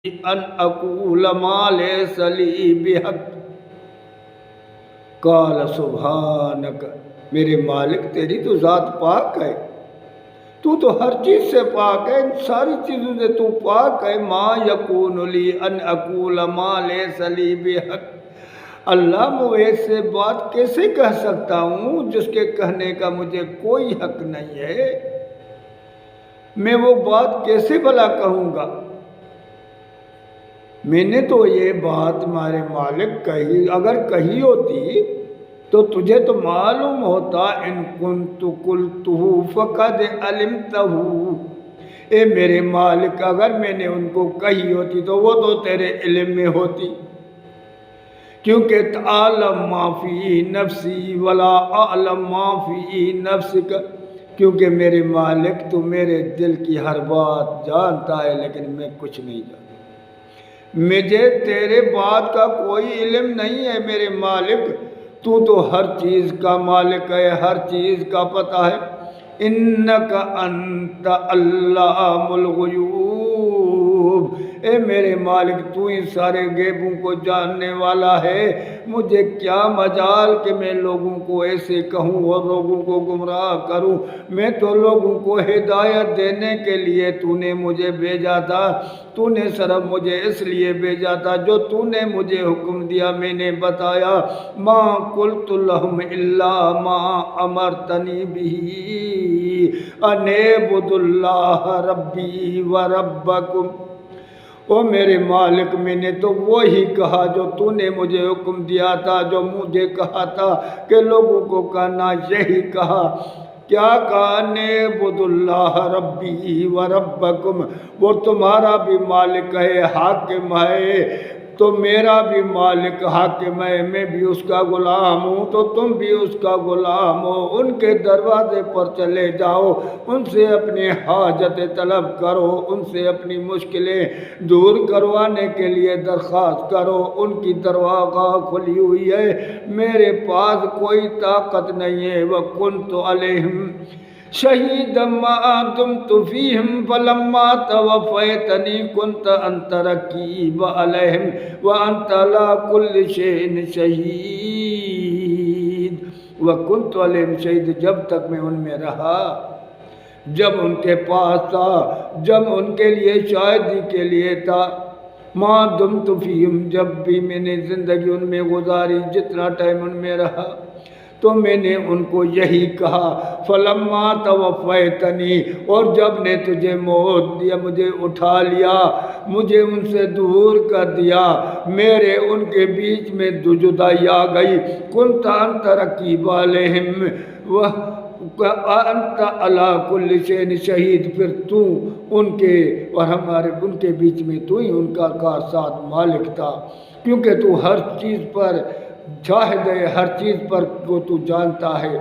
ان اقول ما لیس لی بحق قال سبحانک، میرے مالک تیری تو ذات پاک ہے، تو ہر چیز سے پاک ہے، ان ساری چیزوں سے تو پاک ہے۔ ما یکون لی ان اقول ما لیس لی بحق، اللہ میں ایسے بات کیسے کہہ سکتا ہوں جس کے کہنے کا مجھے کوئی حق نہیں ہے؟ میں وہ بات کیسے بھلا کہوں گا؟ میں نے تو یہ بات تمہارے مالک کہی، اگر کہی ہوتی تو تجھے تو معلوم ہوتا، ان کنت قلتہ فقد علمتہ، اے میرے مالک اگر میں نے ان کو کہی ہوتی تو وہ تو تیرے علم میں ہوتی، کیونکہ تعلم ما فی نفسی ولا اعلم ما فی نفسک، کیونکہ میرے مالک تو میرے دل کی ہر بات جانتا ہے لیکن میں کچھ نہیں جانتا، مجھے تیرے بات کا کوئی علم نہیں ہے میرے مالک، تو ہر چیز کا مالک ہے، ہر چیز کا پتہ ہے۔ انک انت علام الغیوب، اے میرے مالک تو ان سارے غیبوں کو جاننے والا ہے، مجھے کیا مجال کہ میں لوگوں کو ایسے کہوں اور لوگوں کو گمراہ کروں، میں تو لوگوں کو ہدایت دینے کے لیے تو نے مجھے بھیجا تھا، تو نے صرف مجھے اس لیے بھیجا تھا جو تو نے مجھے حکم دیا میں نے بتایا۔ ما قلت لهم الا ما امرتنی به ان اعبدوا اللہ ربی وربکم، او میرے مالک میں نے تو وہی کہا جو تو نے مجھے حکم دیا تھا، جو مجھے کہا تھا کہ لوگوں کو کہنا، یہی کہا۔ کیا کہا؟ نعبد اللہ ربی وربکم، وہ تمہارا بھی مالک ہے، حاکم ہے، تو میرا بھی مالک حاکم ہے، میں بھی اس کا غلام ہوں تو تم بھی اس کا غلام ہو، ان کے دروازے پر چلے جاؤ، ان سے اپنی حاجت طلب کرو، ان سے اپنی مشکلیں دور کروانے کے لیے درخواست کرو، ان کی درگاہ کھلی ہوئی ہے، میرے پاس کوئی طاقت نہیں ہے۔ وَكُنْتُ عَلَيْهِمْ شہیدا ما دمت فیہم فلما توفیتنی کنت انت رقیب علیہم وانت علی کل شیء شہید۔ وکنت علیہم شہید، جب تک میں ان میں رہا، جب ان کے پاس تھا، جب ان کے لیے شاہدی کے لیے تھا، ما دمت فیہم، جب بھی میں نے زندگی ان میں گزاری، جتنا ٹائم ان میں رہا تو میں نے ان کو یہی کہا۔ فلما توفیتنی، اور جب نے تجھے موت دیا، مجھے اٹھا لیا، مجھے ان سے دور کر دیا، میرے ان کے بیچ میں جدائی آ گئی، کنت انت رقیب علیہم وانت علی کل شیء شہید، پھر تو ان کے اور ہمارے ان کے بیچ میں تو ہی ان کا کارساز مالک تھا، کیونکہ تو ہر چیز پر شاہد ہے، ہر چیز پر کو تو جانتا ہے،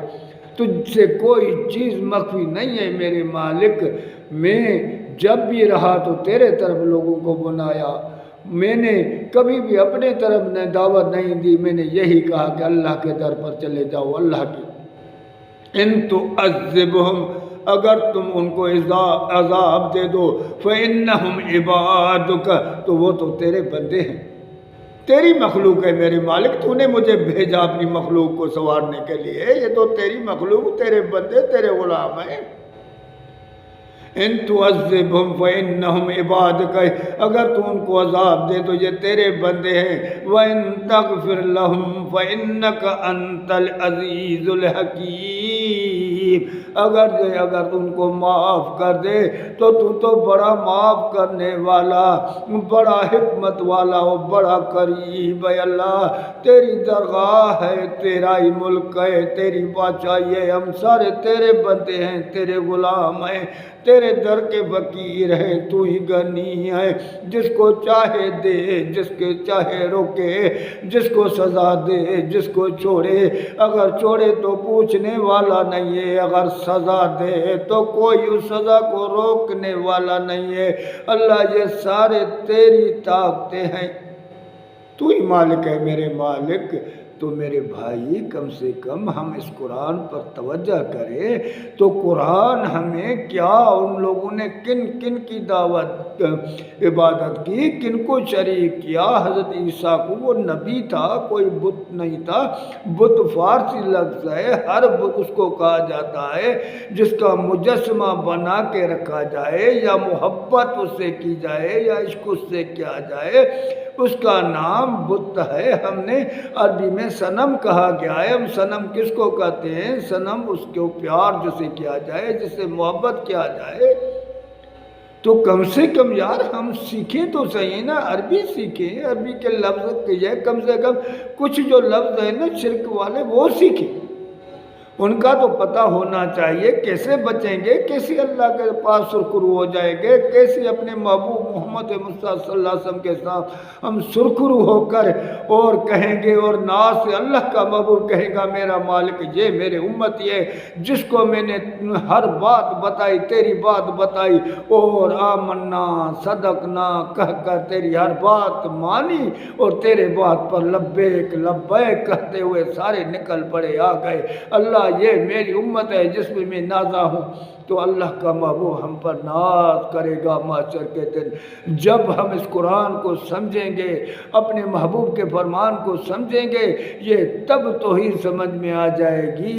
تجھ سے کوئی چیز مخفی نہیں ہے میرے مالک۔ میں جب بھی رہا تو تیرے طرف لوگوں کو بنایا، میں نے کبھی بھی اپنے طرف نے دعوت نہیں دی، میں نے یہی کہا کہ اللہ کے در پر چلے جاؤ، اللہ کی۔ ان تعذبہم، اگر تم ان کو عذاب دے دو، فإنہم عبادک، تو وہ تو تیرے بندے ہیں، تیری مخلوق ہے میرے مالک، تو نے مجھے بھیجا اپنی مخلوق کو سنوارنے کے لیے، یہ تو تیری مخلوق، تیرے بندے، تیرے غلام ہیں۔ ان تعذبہم فإنہم عبادک، اگر تو ان کو عذاب دے تو یہ تیرے بندے ہیں، وَإِن تَغْفِرْ لَهُمْ فَإِنَّكَ أَنْتَ الْعَزِيزُ الْحَكِيمُ، اگر ان کو معاف کر دے تو بڑا معاف کرنے والا، بڑا حکمت والا ہو، بڑا قریب ہے۔ اللہ تیری درگاہ ہے، تیرا ہی ملک ہے، تیری بادشاہی ہے، ہم سارے تیرے بندے ہیں، تیرے غلام ہیں، تیرے در کے فقیر ہیں، تو ہی غنی ہے، جس کو چاہے دے، جس کے چاہے روکے، جس کو سزا دے، جس کو چھوڑے، اگر چھوڑے تو پوچھنے والا نہیں ہے، اگر سزا دے تو کوئی اس سزا کو روکنے والا نہیں ہے۔ اللہ یہ سارے تیری طاقتیں ہیں، تو ہی مالک ہے میرے مالک، تو میرے بھائی کم سے کم ہم اس قرآن پر توجہ کریں تو قرآن ہمیں کیا ان لوگوں نے کن کن کی دعوت عبادت کی، کن کو شریک کیا۔ حضرت عیسیٰ کو وہ نبی تھا، کوئی بت نہیں تھا۔ بت فارسی لفظ ہے، ہر بت اس کو کہا جاتا ہے جس کا مجسمہ بنا کے رکھا جائے یا محبت اس سے کی جائے یا عشق اس سے کیا جائے، اس کا نام بت ہے۔ ہم نے عربی میں صنم کہا گیا ہے۔ ہم صنم کس کو کہتے ہیں؟ صنم اس کو پیار جسے کیا جائے، جس سے محبت کیا جائے۔ تو کم سے کم یار ہم سیکھیں تو صحیح نا، عربی سیکھیں، عربی کے لفظ کے کم سے کم کچھ جو لفظ ہیں نا شرک والے وہ سیکھیں، ان کا تو پتہ ہونا چاہیے۔ کیسے بچیں گے، کیسے اللہ کے پاس سرخرو ہو جائیں گے، کیسے اپنے محبوب محمد مصطفیٰ صلی اللہ علیہ وسلم کے ساتھ ہم سرخرو ہو کر اور کہیں گے اور ناز سے اللہ کا محبوب کہے گا میرا مالک یہ میرے امت یہ جس کو میں نے ہر بات بتائی، تیری بات بتائی اور آمنا صدقنا کہہ کر تیری ہر بات مانی اور تیرے بات پر لبیک لبیک کہتے ہوئے سارے نکل پڑے آ گئے۔ اللہ یہ میری امت ہے جس میں میں نازا ہوں، تو اللہ کا محبوب ہم پر ناز کرے گا محشر کے دن۔ جب ہم اس قرآن کو سمجھیں گے، اپنے محبوب کے فرمان کو سمجھیں گے، یہ تب توحید سمجھ میں آ جائے گی۔